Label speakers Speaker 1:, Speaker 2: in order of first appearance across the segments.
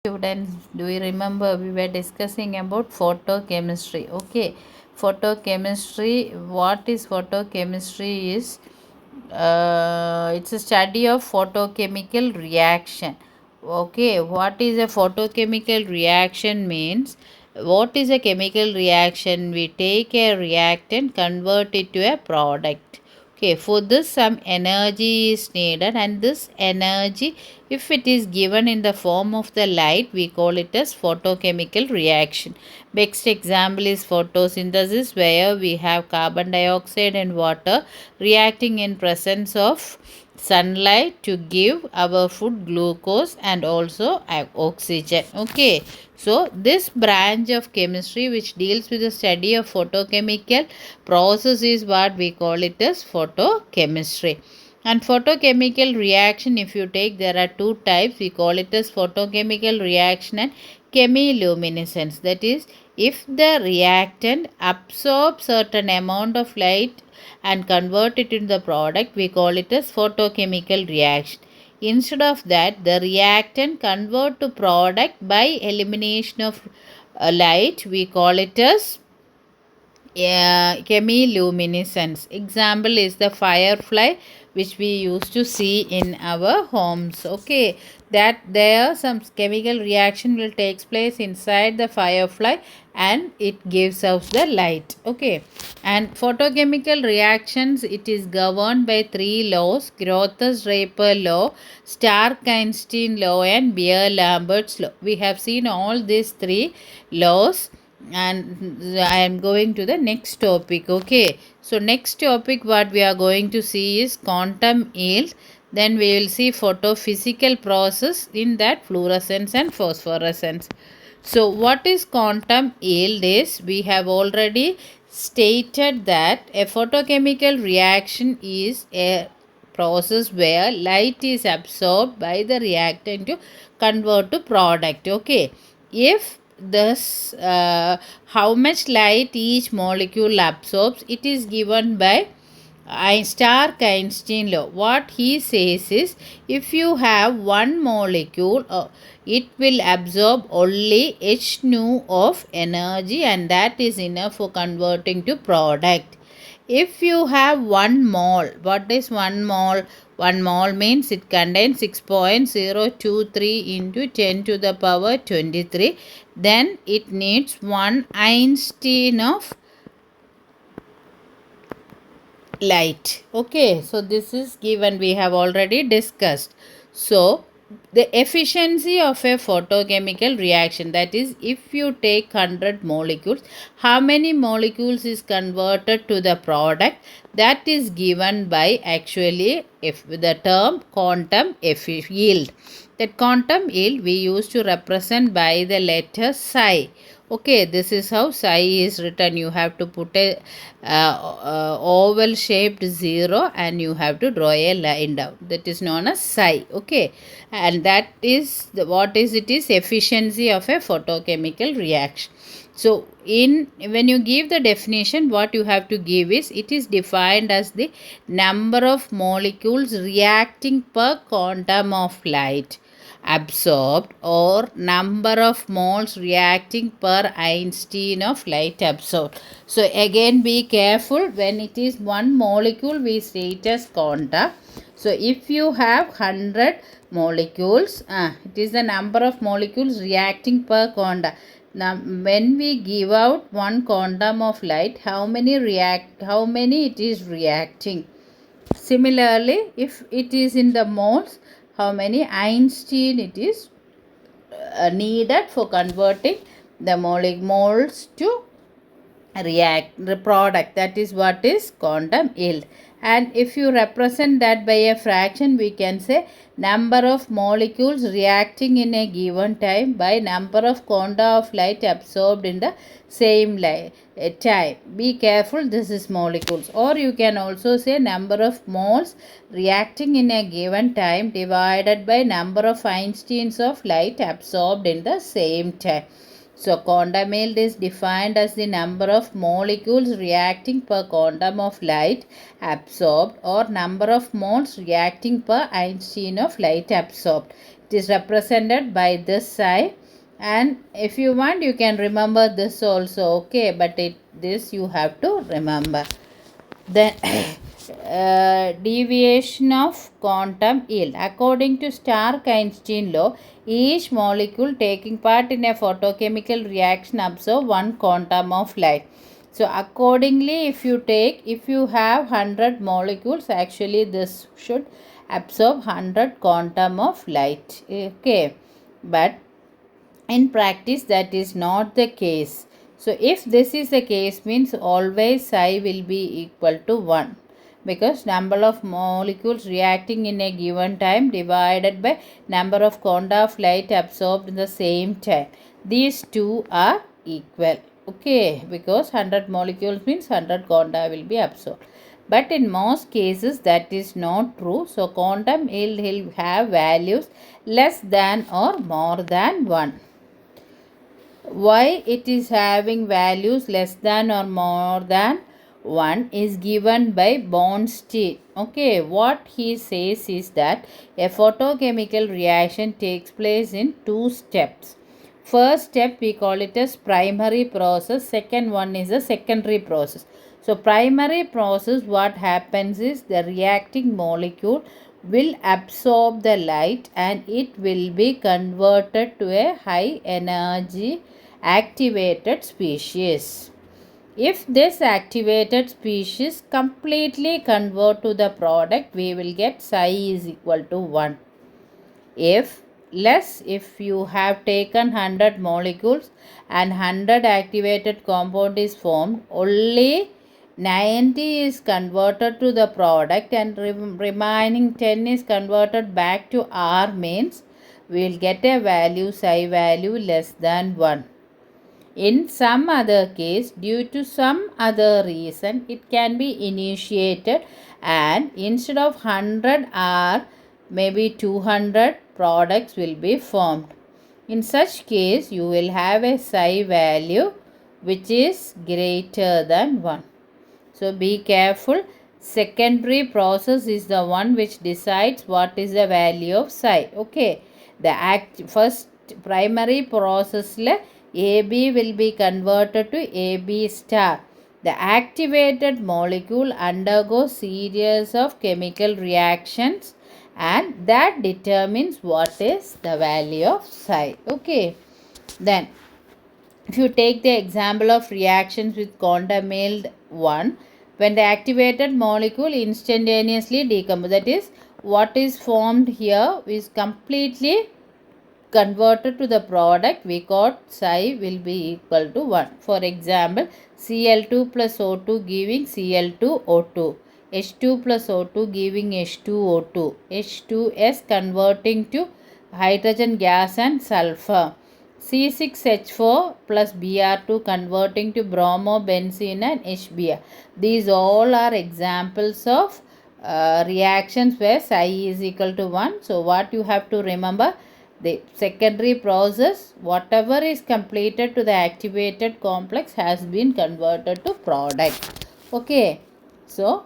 Speaker 1: Students, do you remember we were discussing about photochemistry? Okay, photochemistry. What is photochemistry? Is it's a study of photochemical reaction. Okay, what is a photochemical reaction means? What is a chemical reaction? We take a reactant, convert it to a product. Okay, for this some energy is needed, and this energy, if it is given in the form of the light, we call it as photochemical reaction. Next example is photosynthesis, where we have carbon dioxide and water reacting in presence of sunlight to give our food glucose and also oxygen. Okay, so this branch of chemistry which deals with the study of photochemical process is what we call it as photochemistry. And photochemical reaction, if you take, there are two types. We call it as photochemical reaction and chemiluminescence. That is, if the reactant absorbs certain amount of light and convert it into the product, we call it as photochemical reaction. Instead of that, the reactant convert to product by elimination of light, we call it as chemiluminescence. Example is the firefly which we used to see in our homes. Okay, that there some chemical reaction will takes place inside the firefly and it gives us the light. Okay, and photochemical reactions, it is governed by three laws: Groth-Draper law, Stark-Einstein law, and Beer-Lambert's law. We have seen all these three laws, and I am going to the next topic. Okay, so next topic what we are going to see is quantum yield. Then we will see photophysical process, in that fluorescence and phosphorescence. So what is quantum yield is, we have already stated that a photochemical reaction is a process where light is absorbed by the reactant to convert to product. Okay, if this how much light each molecule absorbs, it is given by Stark-Einstein law. What he says is, if you have one molecule, it will absorb only h nu of energy, and that is enough for converting to product. If you have 1 mole, what is 1 mole? 1 mole means it contains 6.023 into 10 to the power 23. Then it needs 1 Einstein of light. Okay, so this is given, we have already discussed. So the efficiency of a photochemical reaction, that is, if you take 100 molecules, how many molecules is converted to the product, that is given by actually if the term quantum yield. That quantum yield we used to represent by the letter psi. Okay, this is how psi is written. You have to put a oval shaped 0 and you have to draw a line down. That is known as psi. Okay, and that is what is it is efficiency of a photochemical reaction. So when you give the definition, what you have to give is, it is defined as the number of molecules reacting per quantum of light absorbed, or number of moles reacting per Einstein of light absorbed. So again be careful, when it is one molecule we state as quanta. So if you have 100 molecules, it is the number of molecules reacting per quanta. Now when we give out one quantum of light, how many it is reacting. Similarly, if it is in the moles, how many Einstein it is needed for converting the moles to the product. That is what is quantum yield. And if you represent that by a fraction, we can say number of molecules reacting in a given time by number of quanta of light absorbed in the same time. Be careful, this is molecules. Or you can also say number of moles reacting in a given time divided by number of Einsteins of light absorbed in the same time. So quantum yield is defined as the number of molecules reacting per quantum of light absorbed, or number of moles reacting per Einstein of light absorbed. It is represented by this psi, and if you want you can remember this also, okay, but this you have to remember. Then deviation of quantum yield. According to Stark-Einstein law, each molecule taking part in a photochemical reaction absorbs one quantum of light. So accordingly, if you have 100 molecules, actually this should absorb 100 quantum of light. Okay, but in practice that is not the case. So if this is the case, means always psi will be equal to 1, because number of molecules reacting in a given time divided by number of quanta of light absorbed in the same time, these two are equal. Okay, because 100 molecules means 100 quanta will be absorbed. But in most cases that is not true. So quantum yield will have values less than or more than 1. Why it is having values less than or more than 1 is given by Bornstein. Okay, what he says is that a photochemical reaction takes place in 2 steps. First step we call it as primary process, second one is a secondary process. So primary process, what happens is the reacting molecule will absorb the light and it will be converted to a high energy activated species. If this activated species completely convert to the product, we will get psi is equal to 1. If you have taken 100 molecules and 100 activated compound is formed, only 90 is converted to the product and remaining 10 is converted back to R, means we will get a value psi value less than 1. In some other case, due to some other reason, it can be initiated and instead of 100 R, maybe 200 products will be formed. In such case, you will have a psi value which is greater than 1. So be careful. Secondary process is the one which decides what is the value of psi. Okay. The first primary process AB will be converted to AB star. The activated molecule undergoes series of chemical reactions and that determines what is the value of psi. Okay. Then if you take the example of reactions with quantum yield 1, when the activated molecule instantaneously decomposes, that is what is formed here is completely converted to the product, we got psi will be equal to 1. For example, Cl2 plus O2 giving Cl2O2, H2 plus O2 giving H2O2, H2S converting to hydrogen gas and sulfur, C6H4 plus Br2 converting to bromobenzene and HBr. These all are examples of reactions where psi is equal to 1. So what you have to remember, the secondary process, whatever is completed to the activated complex has been converted to product. Okay, so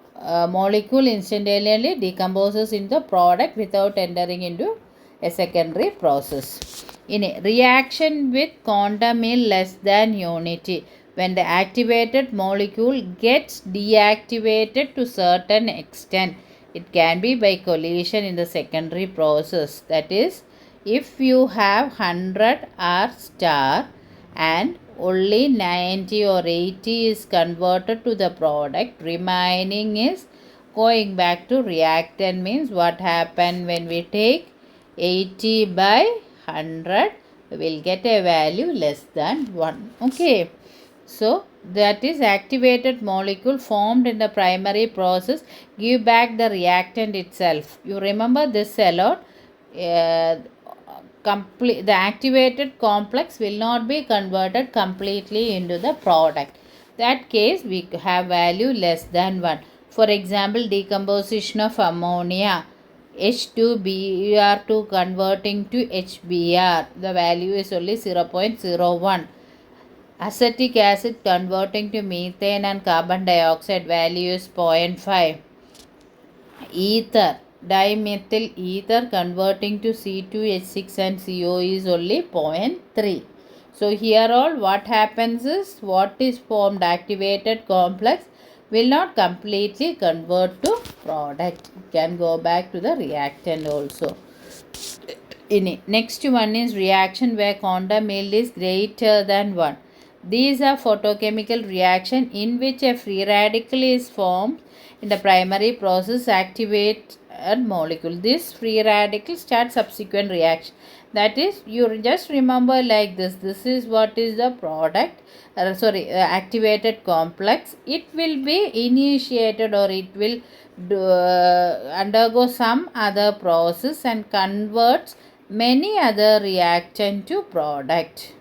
Speaker 1: molecule instantaneously decomposes into the product without entering into a secondary process. In a reaction with quantum yield less than unity, when the activated molecule gets deactivated to certain extent, it can be by collision in the secondary process. That is, if you have 100 R star and only 90 or 80 is converted to the product, remaining is going back to reactant, means what happened when we take 80 by 100, we will get a value less than 1. Okay. So that is activated molecule formed in the primary process give back the reactant itself. You remember this a lot. The activated complex will not be converted completely into the product. That case we have value less than 1. For example, decomposition of ammonia, H2Br2 converting to HBr, the value is only 0.01. Acetic acid converting to methane and carbon dioxide, value is 0.5. Ether dimethyl ether converting to C2H6 and CO is only 0.3. So here all what happens is what is formed activated complex will not completely convert to product. It can go back to the reactant also. Next one is reaction where quantum yield is greater than 1. These are photochemical reaction in which a free radical is formed in the primary process activate a molecule. This free radical starts subsequent reaction. That is, you just remember like this. This is what is the product. Activated complex. It will be initiated or it will undergo some other process and converts many other reactant to product.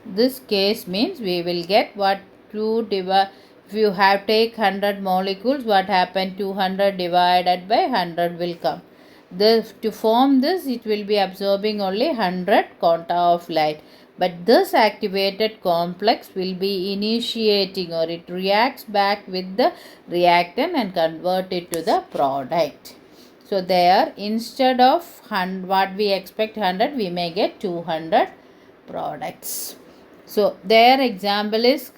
Speaker 1: This case means we will get what 2 divide. If you have take 100 molecules, what happened? 200 divided by 100 will come. To form this, it will be absorbing only 100 quanta of light. But this activated complex will be initiating or it reacts back with the reactant and convert it to the product. So there, instead of what we expect 100, we may get 200 products. So their example is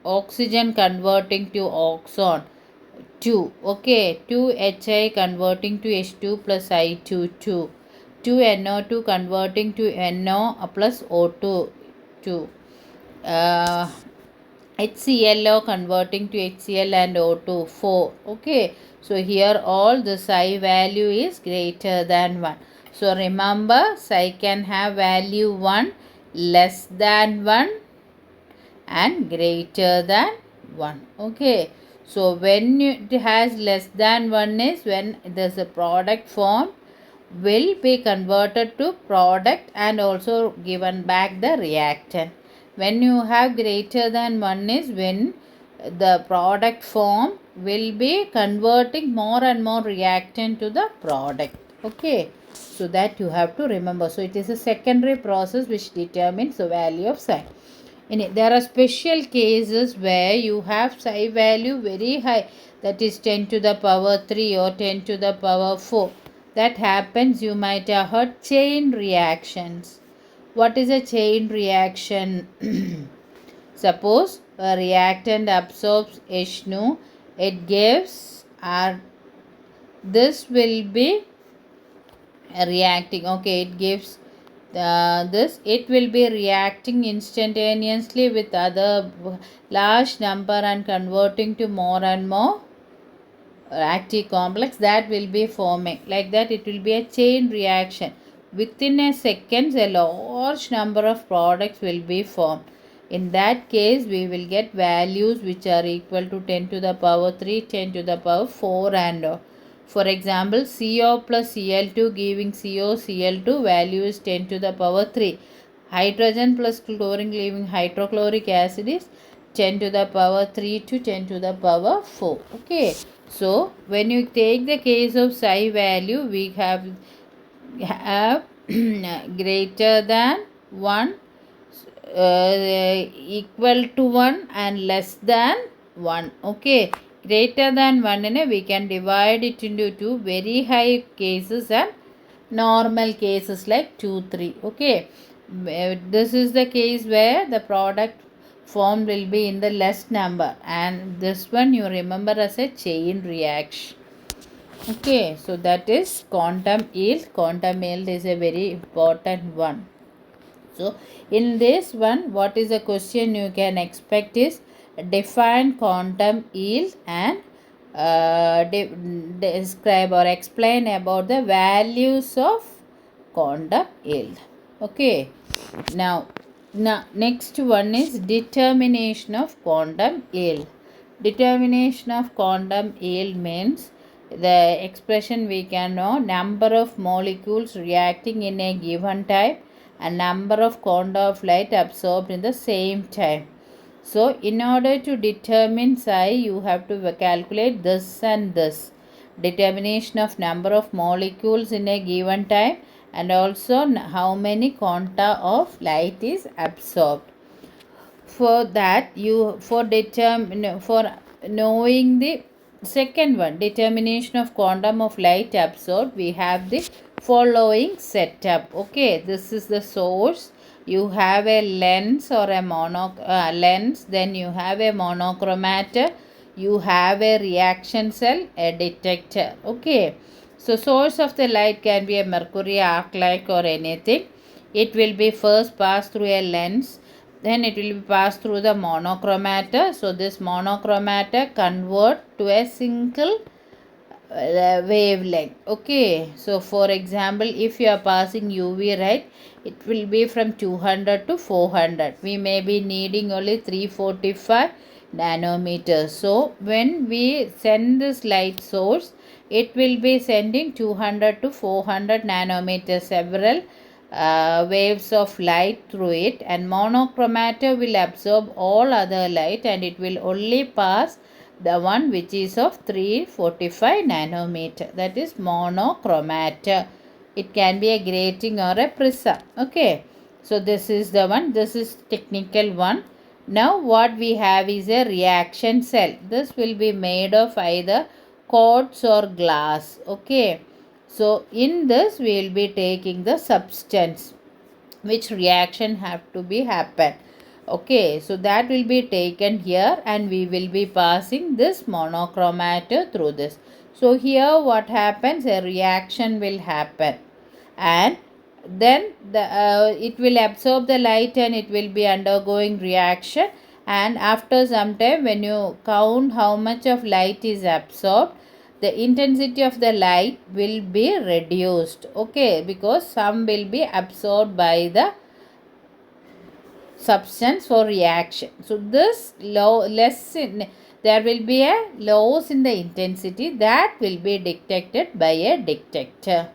Speaker 1: oxygen converting to oxon 2. Okay, 2HI converting to H2 plus I2 2. 2NO2 converting to NO plus O2 2. HClO converting to HCl and O2 4. Okay, so here all the psi value is greater than 1. So remember, psi can have value 1, less than 1 and greater than 1. Okay, so when it has less than 1 is when there's a product form will be converted to product and also given back the reactant. When you have greater than 1 is when the product form will be converting more and more reactant to the product. Okay, so that you have to remember. So it is a secondary process which determines the value of psi. There are special cases where you have psi value very high, that is 10 to the power 3 or 10 to the power 4. That happens, you might have heard chain reactions. What is a chain reaction? Suppose a reactant absorbs HNO, it gives this will be reacting. Okay, it gives it will be reacting instantaneously with other large number and converting to more and more active complex that will be forming. Like that, it will be a chain reaction. Within a second, a large number of products will be formed. In that case, we will get values which are equal to 10 to the power 3, 10 to the power 4 and for example, CO plus Cl2 giving COCl2 value is 10 to the power 3. Hydrogen plus chlorine giving hydrochloric acid is 10 to the power 3 to 10 to the power 4. Okay. So, when you take the case of psi value, we have greater than 1, equal to 1 and less than 1. Okay, greater than 1 we can divide it into two very high cases and normal cases like 2 3. Okay, this is the case where the product formed will be in the less number, and this one you remember as a chain reaction. Okay, so that is quantum yield. Quantum yield is a very important one. So in this one, what is the question you can expect is define quantum yield and describe or explain about the values of quantum yield. Okay, now next one is determination of quantum yield. Determination of quantum yield means the expression we can know number of molecules reacting in a given time and number of quanta of light absorbed in the same time. So in order to determine psi, you have to calculate this and this. Determination of number of molecules in a given time and also how many quanta of light is absorbed. For that, for knowing the second one, determination of quantum of light absorbed. We have the following setup. Okay, this is the source. You have a lens or a lens, then you have a monochromator, you have a reaction cell, a detector. Okay, so source of the light can be a mercury arc light or anything. It will be first passed through a lens, then it will be passed through the monochromator. So this monochromator convert to a single wavelength. Okay, so for example, if you are passing UV light, it will be from 200 to 400. We may be needing only 345 nanometers. So when we send this light source, it will be sending 200 to 400 nanometers, several waves of light through it, and monochromator will absorb all other light and it will only pass the one which is of 345 nanometer, that is monochromator. It can be a grating or a prism. Okay, so this is the one, this is technical one. Now what we have is a reaction cell. This will be made of either quartz or glass. Okay, so in this we will be taking the substance which reaction have to be happen. Okay, so that will be taken here and we will be passing this monochromator through this. So here what happens, a reaction will happen and then it will absorb the light and it will be undergoing reaction, and after some time when you count how much of light is absorbed, the intensity of the light will be reduced. Okay, because some will be absorbed by the substance for reaction. So this there will be a loss in the intensity that will be detected by a detector.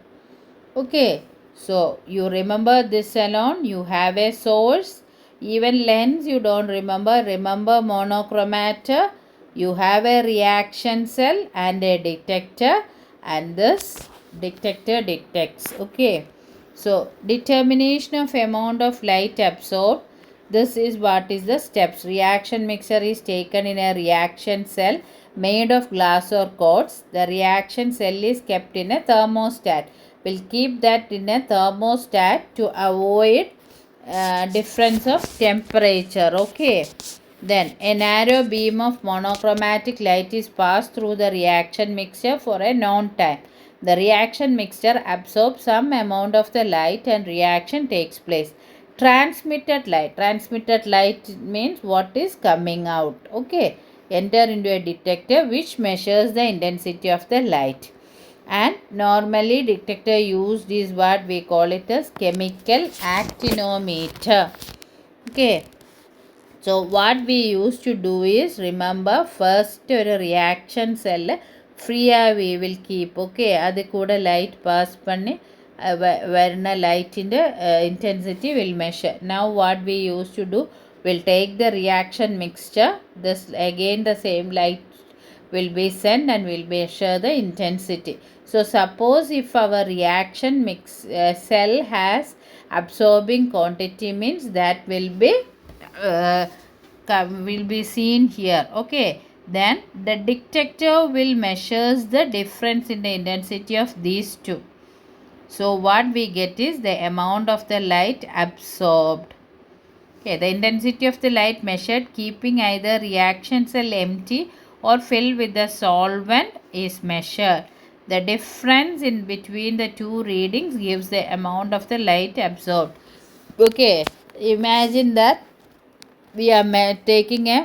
Speaker 1: Okay, so you remember this alone. You have a source, even lens you don't remember. Remember monochromator. You have a reaction cell and a detector, and this detector detects. Okay, so determination of amount of light absorbed. This is what is the steps. Reaction mixture is taken in a reaction cell made of glass or quartz. The reaction cell is kept in a thermostat. We'll keep that in a thermostat to avoid difference of temperature. Okay, then a narrow beam of monochromatic light is passed through the reaction mixture for a known time. The reaction mixture absorbs some amount of the light and reaction takes place. Transmitted light means what is coming out. Okay, enter into a detector which measures the intensity of the light, and normally detector used is what we call it as chemical actinometer. Okay, so what we used to do is, remember, first ഒരു reaction cell ഫ്രീயாக we will keep. Okay, അത് കൂടെ light pass பண்ணி വരുന്ന ലൈറ്റിൻ്റെ intensity will measure. Now what we used to do, we'll take the reaction mixture, this again the same light will be sent and will measure the intensity. So suppose if our reaction cell has absorbing quantity, means that uh, will be seen here. Okay, then the detector will measures the difference in the intensity of these two. So what we get is the amount of the light absorbed. Okay, the intensity of the light measured keeping either reaction cell empty or filled with the solvent is measured. The difference in between the two readings gives the amount of the light absorbed. Okay, imagine that we are taking a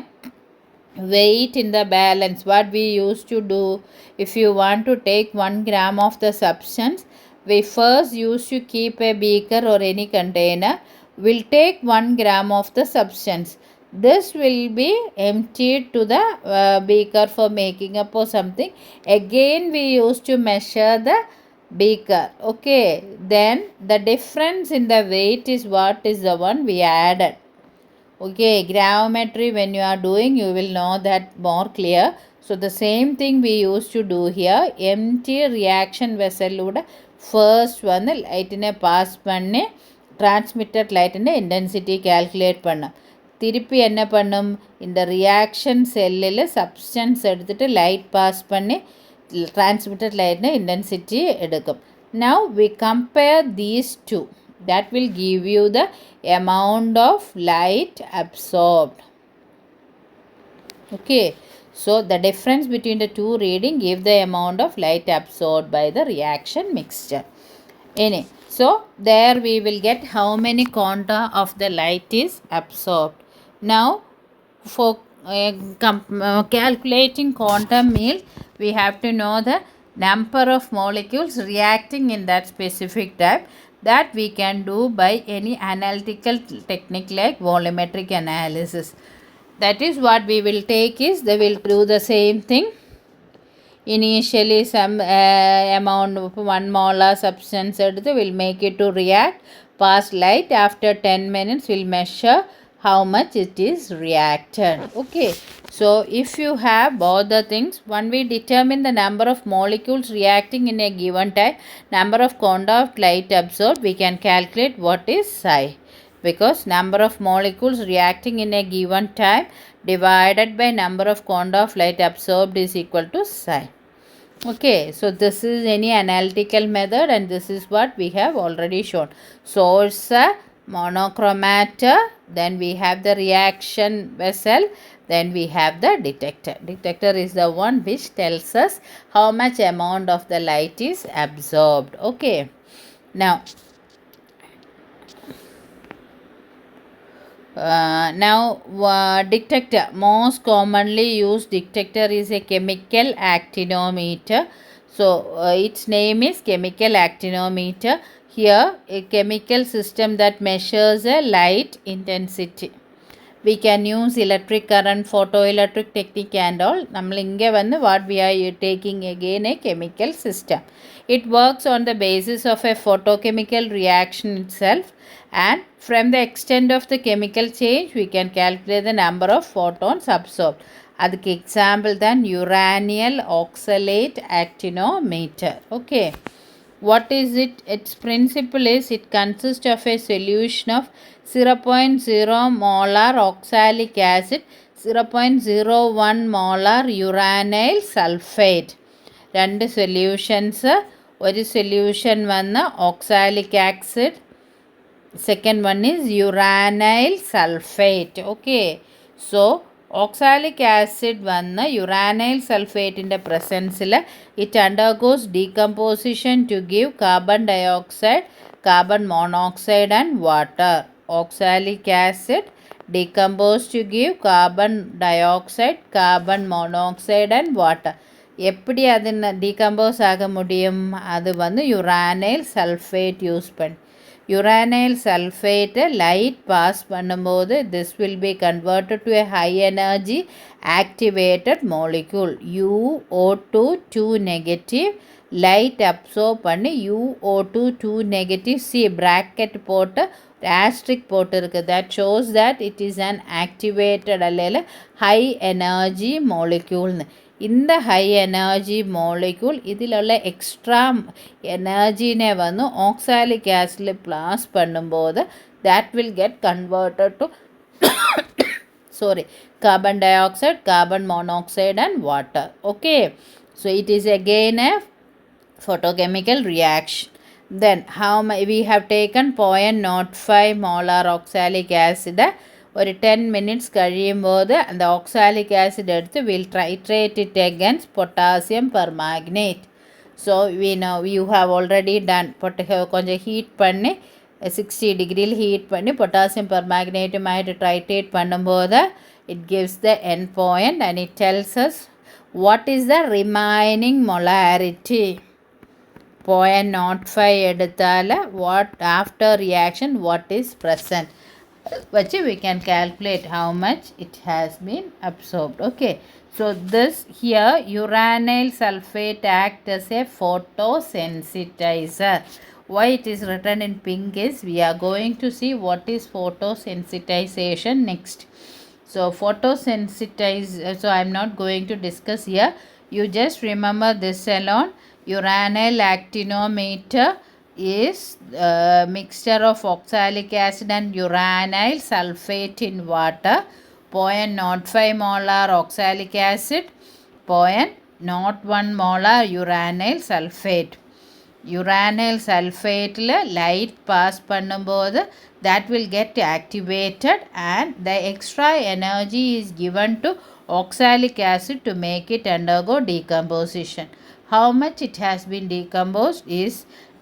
Speaker 1: weight in the balance. What we used to do, if you want to take 1 gram of the substance, we first used to keep a beaker or any container. We'll take 1 gram of the substance. This will be emptied to the beaker for making up or something. Again we used to measure the beaker. Okay, then the difference in the weight is what is the one we added. Okay, gravimetry when you are doing, you will know that more clear. So the same thing we used to do here. Empty reaction vessel oda first வந்து light ne pass பண்ணி transmitted light intensity calculate பண்ண. திருப்பி என்ன பண்ணும், இந்த reaction செல்லில் substance எடுத்துகிட்டு light pass பண்ணி transmitted light intensity எடுக்கும். Now we compare these two. That will give you the amount of light absorbed. Okay, so the difference between the two reading give the amount of light absorbed by the reaction mixture. So there we will get how many quanta of the light is absorbed. Now for calculating quantum means we have to know the number of molecules reacting in that specific type. That we can do by any analytical technique like volumetric analysis. That is what we will take is they will do the same thing. Initially some amount of 1 molar substance will make it to react, pass light. After 10 minutes we'll measure how much it is reacted. Okay, so if you have both the things, when we determine the number of molecules reacting in a given time, number of quanta of light absorbed, we can calculate what is psi, because number of molecules reacting in a given time divided by number of quanta of light absorbed is equal to psi. Okay, so this is any analytical method, and this is what we have already shown. Source, monochromator, then we have the reaction vessel, then we have the detector. Detector is the one which tells us how much amount of the light is absorbed. Okay, now detector, most commonly used detector is a chemical actinometer. So its name is chemical actinometer. Here a chemical system that measures a light intensity. We can use electric current, photoelectric technique and all. What we are taking again a chemical system. It works on the basis of a photochemical reaction itself, and from the extent of the chemical change we can calculate the number of photons absorbed. Adukku example than uranyl oxalate actinometer. Okay, what is it? Its principle is it consists of a solution of 0.0 molar oxalic acid, 0.01 molar uranyl sulfate. രണ്ട് solutions, ഒരു solution വന്ന് oxalic acid, second one is uranyl sulfate. Okay, so oxalic acid vanna uranyl sulfate in the presence it undergoes decomposition to give carbon dioxide, carbon monoxide and water. Oxalic acid decomposed to give carbon dioxide, carbon monoxide and water. எப்படி அது decompose ஆக முடியும்? அது வந்து uranyl sulfate use பண்ணி, uranyl sulfate light pass பண்ணும்போது this will be converted to a high energy activated molecule UO2 2 negative. light absorb பண்ணி UO2 2 negative see bracket போட்டு asterisk போட்டு இருக்கு. that shows that it is an activated அல்ல high energy molecule. இந்த high energy molecule இதில் உள்ள extra எனர்ஜினை வந்து oxalic ஆசிடில் pass பண்ணும்போது that will get converted to carbon dioxide, carbon monoxide and water. Okay, so it is again a photochemical reaction. Then how we have taken 0.05 molar oxalic acid ஒரு 10 minutes കഴിയുம்போது அந்த oxalic acid எடுத்து will titrate it against potassium permanganate. So we know you have already done. கொஞ்சம் heat பண்ணி 60 டிகிரியில் heat பண்ணி potassium பெர்மாங்கனேட்டும் ஆகிட்டு ட்ரைட்டேட் பண்ணும்போது it gives the end point and it tells us what is the remaining molarity. 0.05 எடுத்தால what after reaction what is present, which we can calculate how much it has been absorbed. Okay, so this here uranyl sulfate act as a photosensitizer. Why it is written in pink is we are going to see what is photosensitization next. So photosensitize, so I am not going to discuss here. You just remember this alone. Uranyl actinometer is a mixture of oxalic acid and uranyl sulfate in water. 0.05 molar oxalic acid, 0.01 molar uranyl sulfate. uranyl sulfateல light pass பண்ணும்போது that will get activated and the extra energy is given to oxalic acid to make it undergo decomposition. How much it has been decomposed is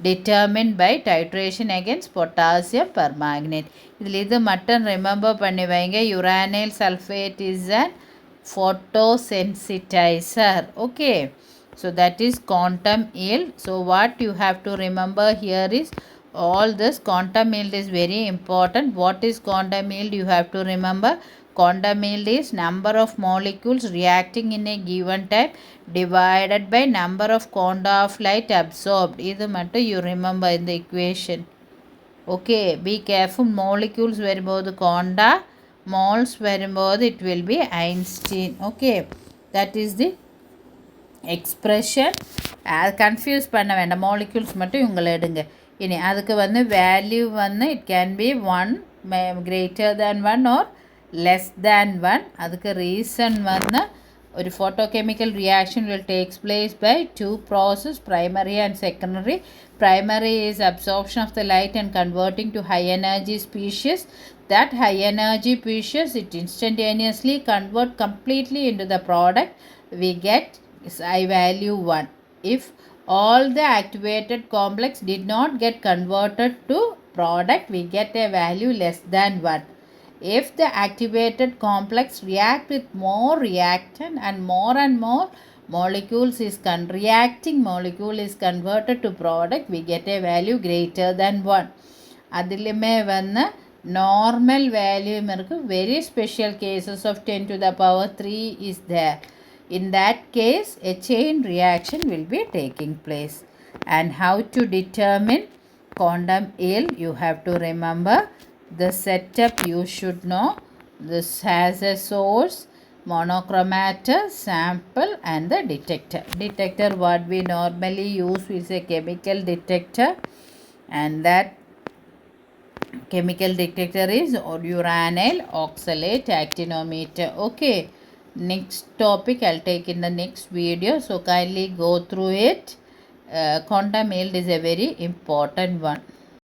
Speaker 1: determined by titration against potassium permanganate. இதில் இது மட்டும் remember பண்ணி வைங்க. uranyl sulfate is an photosensitizer. Okay. So that is quantum yield. So what you have to remember here is all this. Quantum yield is very important. What is quantum yield? You have to remember quantum yield is number of molecules reacting in a given time divided by number of quanta of light absorbed. This matter you remember in the equation. Okay, be careful. Molecules வரும்போது quanta, moles வரும்போது it will be Einstein. Okay, that is the expression. Confuse பண்ண வேண்டாம், molecules மட்டும் இவங்களை எடுங்க. இனி அதுக்கு வந்து வேல்யூ வந்து it can be 1 greater than 1 or less than 1. அதுக்கு ரீசன் வந்து ஒரு photochemical reaction will takes place by two process, primary and secondary. Primary is absorption of the light and converting to high energy species. That high energy species it instantaneously convert completely into the product. We get I value 1. If all the activated complex did not get converted to product, we get a value less than 1. If the activated complex react with more reactant and more molecules is reacting molecule is converted to product, we get a value greater than 1. அதிலுமே வந்து normal value இருக்கு. Very special cases of 10 to the power 3 is there. In that case, a chain reaction will be taking place. And how to determine quantum yield? You have to remember the setup you should know. This has a source, monochromator, sample and the detector. Detector what we normally use is a chemical detector, and that chemical detector is uranyl oxalate actinometer. Okay. Next topic I'll take in the next video, so kindly go through it. Quantum yield is a very important one.